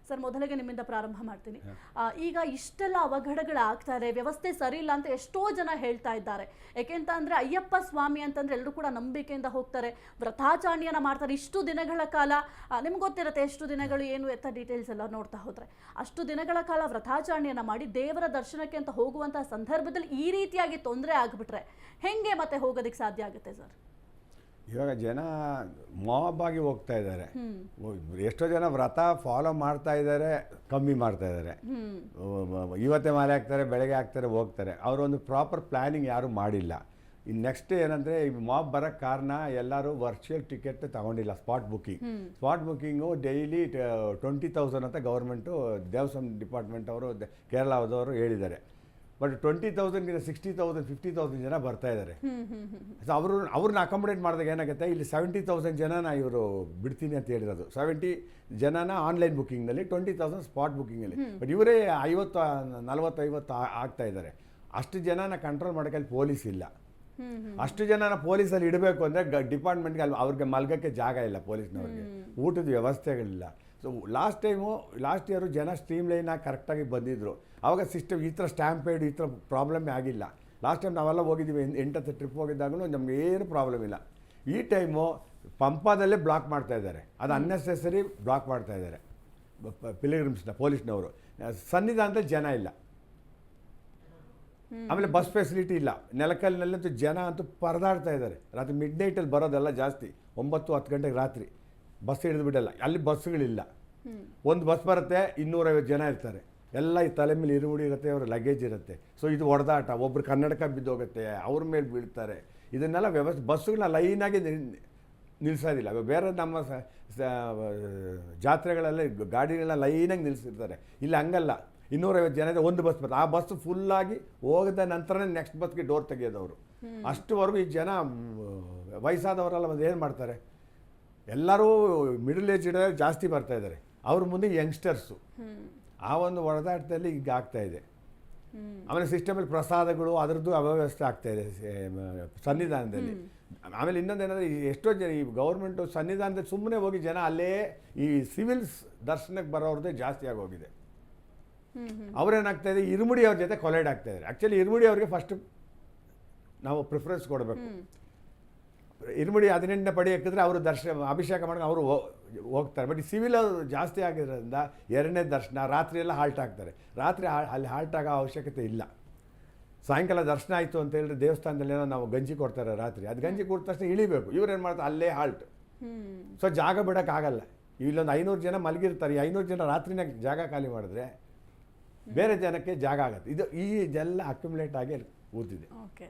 Sir ಮೊದಲಿಗೆ ನಿಮ್ಮಿಂದ ಪ್ರಾರಂಭ ಮಾಡ್ತೀನಿ. ಈಗ ಇಷ್ಟೆಲ್ಲ ಅವಘಡಗಳಾಗ್ತಾ ಇದೆ, ವ್ಯವಸ್ಥೆ ಸರಿ ಇಲ್ಲ ಅಂತ ಎಷ್ಟೋ ಜನ ಹೇಳ್ತಾ ಇದ್ದಾರೆ. ಯಾಕೆಂತ ಅಂದ್ರೆ ಅಯ್ಯಪ್ಪ ಸ್ವಾಮಿ ಅಂತಂದ್ರೆ ಎಲ್ಲರೂ ಕೂಡ ನಂಬಿಕೆಯಿಂದ ಹೋಗ್ತಾರೆ, ವ್ರತಾಚರಣೆಯನ್ನ ಮಾಡ್ತಾರೆ ಇಷ್ಟು ದಿನಗಳ ಕಾಲ. ನಿಮ್ಗೆ ಗೊತ್ತಿರುತ್ತೆ ಎಷ್ಟು ದಿನಗಳು ಏನು ಎತ್ತ ಡೀಟೇಲ್ಸ್ ಎಲ್ಲ ನೋಡ್ತಾ ಹೋದ್ರೆ ಅಷ್ಟು ದಿನಗಳ ಕಾಲ ವ್ರತಾಚರಣೆಯನ್ನ ಮಾಡಿ ದೇವರ ದರ್ಶನಕ್ಕೆ ಅಂತ ಹೋಗುವಂತಹ ಸಂದರ್ಭದಲ್ಲಿ ಈ ರೀತಿಯಾಗಿ ತೊಂದರೆ ಆಗ್ಬಿಟ್ರೆ ಹೆಂಗೆ ಮತ್ತೆ ಹೋಗೋದಕ್ಕೆ ಸಾಧ್ಯ ಆಗುತ್ತೆ ಸರ್? ಇವಾಗ ಜನ ಮಾಬ್ ಆಗಿ ಹೋಗ್ತಾ ಇದ್ದಾರೆ. ಎಷ್ಟೋ ಜನ ವ್ರತ ಫಾಲೋ ಮಾಡ್ತಾ ಇದ್ದಾರೆ, ಕಮ್ಮಿ ಮಾಡ್ತಾ ಇದ್ದಾರೆ. ಇವತ್ತೇ ಮಾಲೆ ಹಾಕ್ತಾರೆ, ಬೆಳಗ್ಗೆ ಹಾಕ್ತಾರೆ, ಹೋಗ್ತಾರೆ. ಅವರೊಂದು ಪ್ರಾಪರ್ ಪ್ಲ್ಯಾನಿಂಗ್ ಯಾರೂ ಮಾಡಿಲ್ಲ. ಇನ್ನು ನೆಕ್ಸ್ಟ್ ಏನಂದರೆ ಈ ಮಾಬ್ ಬರೋಕ್ಕೆ ಕಾರಣ ಎಲ್ಲರೂ ವರ್ಚುವಲ್ ಟಿಕೆಟ್ ತಗೊಂಡಿಲ್ಲ, ಸ್ಪಾಟ್ ಬುಕ್ಕಿಂಗು ಡೈಲಿ 20,000 ಅಂತ ಗೌರ್ಮೆಂಟು ದೇವಸ್ಥಾನ ಡಿಪಾರ್ಟ್ಮೆಂಟ್ ಅವರು ಕೇರಳದವರು ಹೇಳಿದ್ದಾರೆ. ಬಟ್ 20,000ಗಿಂತ 60,000 50,000 ಜನ ಬರ್ತಾ ಇದ್ದಾರೆ. ಸೊ ಅವ್ರನ್ನ ಅಕಾಮಡೇಟ್ ಮಾಡಿದಾಗ ಏನಾಗುತ್ತೆ, ಇಲ್ಲಿ 70,000 ಜನನ ಇವರು ಬಿಡ್ತೀನಿ ಅಂತ ಹೇಳಿರೋದು. 70 ಜನನ ಆನ್ಲೈನ್ ಬುಕ್ಕಿಂಗ್ನಲ್ಲಿ, 20,000 ಸ್ಪಾಟ್ ಬುಕ್ಕಿಂಗಲ್ಲಿ. ಬಟ್ ಇವರೇ 40-50 ಆಗ್ತಾ ಇದ್ದಾರೆ. ಅಷ್ಟು ಜನನ ಕಂಟ್ರೋಲ್ ಮಾಡೋಕ್ಕೆ ಅಲ್ಲಿ ಪೊಲೀಸ್ ಇಲ್ಲ. ಅಷ್ಟು ಜನನ ಪೊಲೀಸಲ್ಲಿ ಇಡಬೇಕು ಅಂದರೆ ಡಿಪಾರ್ಟ್ಮೆಂಟ್ಗೆ ಅಲ್ಲಿ ಅವ್ರಿಗೆ ಮಲ್ಗೋಕ್ಕೆ ಜಾಗ ಇಲ್ಲ, ಪೊಲೀಸ್ನವ್ರಿಗೆ ಊಟದ ವ್ಯವಸ್ಥೆಗಳಿಲ್ಲ. ಸೊ ಲಾಸ್ಟ್ ಇಯರು ಜನ ಸ್ಟ್ರೀಮ್ ಲೈನಾಗಿ ಕರೆಕ್ಟಾಗಿ ಬಂದಿದ್ದರು. ಆವಾಗ ಸಿಸ್ಟಮ್ ಈ ಥರ ಸ್ಟ್ಯಾಂಪೇಡ್ ಈ ಥರ ಪ್ರಾಬ್ಲಮ್ಮೇ ಆಗಿಲ್ಲ. ಲಾಸ್ಟ್ ಟೈಮ್ ನಾವೆಲ್ಲ ಹೋಗಿದ್ದೀವಿ, 8 ಟ್ರಿಪ್ ಹೋಗಿದ್ದಾಗಲೂ ನಮ್ಗೆ ಏನು ಪ್ರಾಬ್ಲಮ್ ಇಲ್ಲ. ಈ ಟೈಮು ಪಂಪಾದಲ್ಲೇ ಬ್ಲಾಕ್ ಮಾಡ್ತಾ ಇದ್ದಾರೆ, ಅದು ಅನ್ನೆಸೆಸರಿ ಬ್ಲಾಕ್ ಮಾಡ್ತಾ ಇದ್ದಾರೆ ಪಿಲಿಗ್ರಿಮ್ಸ್ನ ಪೊಲೀಸ್ನವರು. ಸನ್ನಿಧಾನದಲ್ಲಿ ಜನ ಇಲ್ಲ, ಆಮೇಲೆ ಬಸ್ ಫೆಸಿಲಿಟಿ ಇಲ್ಲ. ನೆಲಕಲ್ಲಿನಲ್ಲಂತೂ ಜನ ಅಂತೂ ಪರದಾಡ್ತಾ ಇದ್ದಾರೆ. ರಾತ್ರಿ ಮಿಡ್ ನೈಟಲ್ಲಿ ಬರೋದೆಲ್ಲ ಜಾಸ್ತಿ, 9-10 ಗಂಟೆಗೆ ರಾತ್ರಿ ಬಸ್ ಹಿಡಿದು ಬಿಡಲ್ಲ. ಅಲ್ಲಿ ಬಸ್ಗಳಿಲ್ಲ. ಒಂದು ಬಸ್ ಬರುತ್ತೆ, 250 ಜನ ಇರ್ತಾರೆ. ಎಲ್ಲ ಈ ತಲೆ ಮೇಲೆ ಇರುಮುಡಿ ಇರುತ್ತೆ, ಅವ್ರ ಲಗೇಜ್ ಇರುತ್ತೆ. ಸೊ ಇದು ಹೊಡೆದಾಟ, ಒಬ್ರು ಕನ್ನಡಕ ಬಿದ್ದೋಗುತ್ತೆ, ಅವ್ರ ಮೇಲೆ ಬೀಳ್ತಾರೆ. ಇದನ್ನೆಲ್ಲ ವ್ಯವಸ್ಥೆ ಬಸ್ಸುಗಳನ್ನ ಲೈನಾಗಿ ನಿಲ್ಲಿಸೋದಿಲ್ಲ. ಬೇರೆ ನಮ್ಮ ಜಾತ್ರೆಗಳಲ್ಲಿ ಗಾಡಿಗಳನ್ನ ಲೈನಾಗಿ ನಿಲ್ಲಿಸಿರ್ತಾರೆ. ಇಲ್ಲಿ ಹಂಗಲ್ಲ, 250 ಜನ ಇದೆ, ಒಂದು ಬಸ್ ಬರ್ತದೆ. ಆ ಬಸ್ ಫುಲ್ಲಾಗಿ ಹೋಗಿದ ನಂತರನೇ ನೆಕ್ಸ್ಟ್ ಬಸ್ಗೆ ಡೋರ್ ತೆಗೆಯೋದವರು. ಅಷ್ಟುವರೆಗೂ ಈ ಜನ ವಯಸ್ಸಾದವರೆಲ್ಲ ಒಂದು ಏನು ಮಾಡ್ತಾರೆ, ಎಲ್ಲರೂ ಮಿಡಲ್ ಏಜ್ ಇಡೋರು ಜಾಸ್ತಿ ಬರ್ತಾ ಇದ್ದಾರೆ. ಅವ್ರ ಮುಂದೆ ಯಂಗ್ಸ್ಟರ್ಸು. ಆ ಒಂದು ಹೊಡೆದಾಟದಲ್ಲಿ ಈಗ ಆಗ್ತಾ ಇದೆ. ಆಮೇಲೆ ಸಿಸ್ಟಮಲ್ಲಿ ಪ್ರಸಾದಗಳು ಅದರದ್ದು ಅವ್ಯವಸ್ಥೆ ಆಗ್ತಾ ಇದೆ ಸನ್ನಿಧಾನದಲ್ಲಿ. ಆಮೇಲೆ ಇನ್ನೊಂದೇನಂದರೆ ಎಷ್ಟೋ ಜನ ಈ ಗೌರ್ಮೆಂಟು ಸನ್ನಿಧಾನದಲ್ಲಿ ಸುಮ್ಮನೆ ಹೋಗಿ ಜನ ಅಲ್ಲೇ ಈ ಸಿವಿಲ್ಸ್ ದರ್ಶನಕ್ಕೆ ಬರೋರದ್ದೇ ಜಾಸ್ತಿ ಆಗೋಗಿದೆ. ಅವ್ರೇನಾಗ್ತಾ ಇದೆ, ಇರುಮುಡಿ ಅವ್ರ ಜೊತೆ ಕೊಲೈಡ್ ಆಗ್ತಾ ಇದ್ದಾರೆ. ಆ್ಯಕ್ಚುಲಿ ಇರುಮುಡಿ ಅವ್ರಿಗೆ ಫಸ್ಟ್ ನಾವು ಪ್ರಿಫರೆನ್ಸ್ ಕೊಡಬೇಕು. ಇರುಮುಡಿ 18ನೇ ಪಡಿ ಹಾಕಿದ್ರೆ ಅವರು ಅಭಿಷೇಕ ಮಾಡೋಕೆ ಅವರು ಹೋಗ್ತಾರೆ. ಬಟ್ ಈ ಸಿವಿಲ್ ಅವರು ಜಾಸ್ತಿ ಆಗಿರೋದ್ರಿಂದ 2ನೇ ದರ್ಶನ ರಾತ್ರಿ ಎಲ್ಲ ಹಾಲ್ಟ್ ಆಗ್ತಾರೆ. ರಾತ್ರಿ ಅಲ್ಲಿ ಹಾಲ್ಟ್ ಆಗೋ ಅವಶ್ಯಕತೆ ಇಲ್ಲ. ಸಾಯಂಕಾಲ ದರ್ಶನ ಆಯಿತು ಅಂತ ಹೇಳಿದ್ರೆ ದೇವಸ್ಥಾನದಲ್ಲಿ ಏನೋ ನಾವು ಗಂಜಿ ಕೊಡ್ತಾರೆ ರಾತ್ರಿ, ಅದು ಗಂಜಿ ಕೊಟ್ಟ ತಕ್ಷಣ ಇಳಿಬೇಕು. ಇವ್ರೇನು ಮಾಡ್ತಾರೆ, ಅಲ್ಲೇ ಹಾಲ್ಟ್. ಸೊ ಜಾಗ ಬಿಡೋಕ್ಕಾಗಲ್ಲ. ಇಲ್ಲೊಂದು 500 ಜನ ಮಲಗಿರ್ತಾರೆ. ಈ 500 ಜನ ರಾತ್ರಿನ ಜಾಗ ಖಾಲಿ ಮಾಡಿದ್ರೆ ಬೇರೆ ಜನಕ್ಕೆ ಜಾಗ ಆಗುತ್ತೆ. ಇದೆಲ್ಲ ಅಕ್ಯುಮುಲೇಟ್ ಆಗಿ ಕೂತಿದೆ. ಓಕೆ.